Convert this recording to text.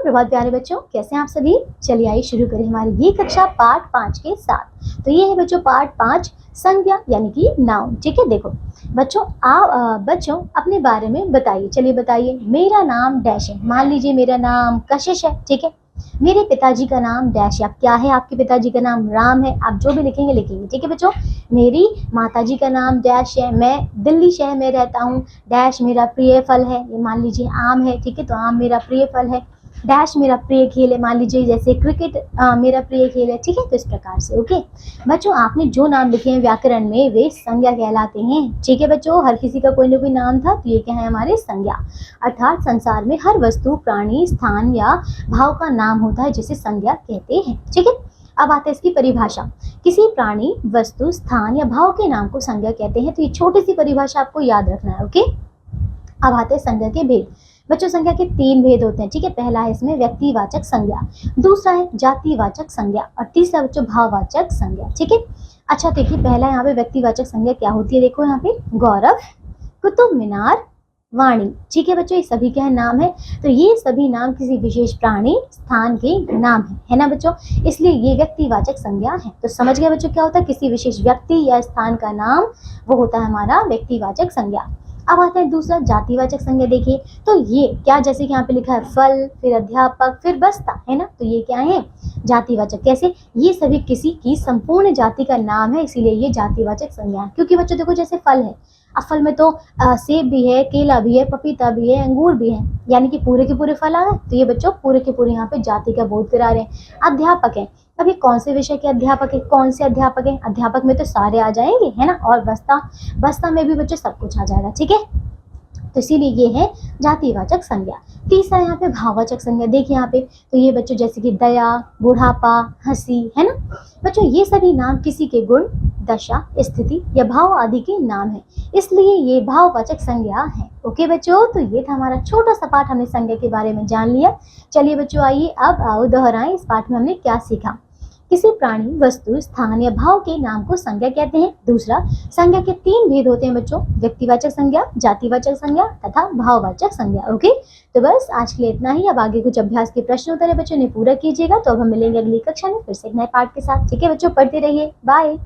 सुप्रभात प्यारे बच्चों, कैसे हैं आप सभी। चलिए आइए शुरू करें हमारी ये कक्षा पाठ 5 के साथ। तो ये है बच्चों पाठ 5 संज्ञा यानी कि नाउन। ठीक है, देखो बच्चों बच्चों अपने बारे में बताइए। चलिए बताइए, मेरा नाम डैश है। मान लीजिए मेरा नाम कशिश है। ठीक है, मेरे पिताजी का नाम डैश है। अब क्या है, आपके पिताजी का नाम राम है। आप जो भी लिखेंगे लिखेंगे। ठीक है बच्चों, मेरी माताजी का नाम डैश है। मैं दिल्ली शहर में रहता हूँ। डैश मेरा प्रिय फल है। ये मान लीजिए आम है। ठीक है, तो आम मेरा प्रिय फल है। डैश मेरा प्रिय खेल है। मान लीजिए जैसे क्रिकेट मेरा प्रिय खेल है। ठीक है, तो इस प्रकार से। ओके बच्चों, आपने जो नाम लिखे हैं व्याकरण में वे संज्ञा कहलाते हैं। ठीक है बच्चों, हर किसी का कोई ना कोई नाम था, तो ये क्या है हमारे संज्ञा। अर्थात संसार में हर वस्तु, प्राणी, स्थान या भाव का नाम होता है जिसे संज्ञा कहते हैं। ठीक है, अब आते हैं इसकी परिभाषा। किसी प्राणी, वस्तु, स्थान या भाव के नाम को संज्ञा कहते हैं। तो ये छोटी सी परिभाषा आपको याद रखना है। ओके, अब आते हैं संज्ञा के भेद। बच्चों संज्ञा के 3 भेद होते हैं। ठीक है, पहला है इसमें व्यक्तिवाचक संज्ञा, दूसरा है जातिवाचक संज्ञा और तीसरा बच्चों भाववाचक संज्ञा। ठीक है, अच्छा देखिए, पहला यहाँ पे व्यक्तिवाचक संज्ञा क्या होती है। देखो यहाँ पे गौरव, कुतुब मीनार, वाणी। ठीक है बच्चों, ये सभी क्या है नाम है। तो ये सभी नाम किसी विशेष प्राणी, स्थान के नाम है ना बच्चों, इसलिए ये व्यक्तिवाचक संज्ञा है। तो समझ गए बच्चों क्या होता है, किसी विशेष व्यक्ति या स्थान का नाम वो होता है हमारा व्यक्तिवाचक संज्ञा। अब आता है दूसरा जातिवाचक संज्ञा। देखिए, तो ये क्या, जैसे कि यहाँ पे लिखा है फल, फिर अध्यापक, फिर बस्ता, है ना, तो ये क्या है जातिवाचक। कैसे, ये सभी किसी की संपूर्ण जाति का नाम है, इसीलिए ये जातिवाचक संज्ञा है। क्योंकि बच्चों देखो, जैसे फल है, अब फल में तो सेब भी है, केला भी है, पपीता भी है, अंगूर भी है, यानी कि पूरे के पूरे फल आ गए। तो ये बच्चों पूरे के पूरे यहाँ पे जाति का बोध करा रहे हैं। अध्यापक है, अब ये कौन से विषय के अध्यापक है, कौन से अध्यापक है। अध्यापक में तो सारे आ जाएंगे, है ना, और बस्ता में भी बच्चों सब कुछ आ जाएगा। ठीक है, तो इसीलिए ये है जातिवाचक संज्ञा। तीसरा यहाँ पे भाववाचक संज्ञा। देखिए यहाँ पे, तो ये बच्चों जैसे कि दया, बुढ़ापा, हंसी, है ना बच्चों, ये सभी नाम किसी के गुण, दशा, स्थिति या भाव आदि के नाम है, इसलिए ये भाववाचक संज्ञा है। ओके बच्चों, तो ये था हमारा छोटा सा पाठ, हमने संज्ञा के बारे में जान लिया। चलिए बच्चों आइए अब आओ दोहराएं, इस पाठ में हमने क्या सीखा। किसी प्राणी, वस्तु, स्थान या भाव के नाम को संज्ञा कहते हैं। दूसरा, संज्ञा के 3 भेद होते हैं बच्चों, व्यक्तिवाचक संज्ञा, जातिवाचक संज्ञा तथा भाववाचक संज्ञा। ओके, तो बस आज के लिए इतना ही। अब आगे कुछ अभ्यास के प्रश्न उत्तर है बच्चों ने पूरा कीजिएगा। तो अब हम मिलेंगे अगली कक्षा में फिर से एक नए पाठ के साथ। ठीक है बच्चों, पढ़ते रहिए। बाय।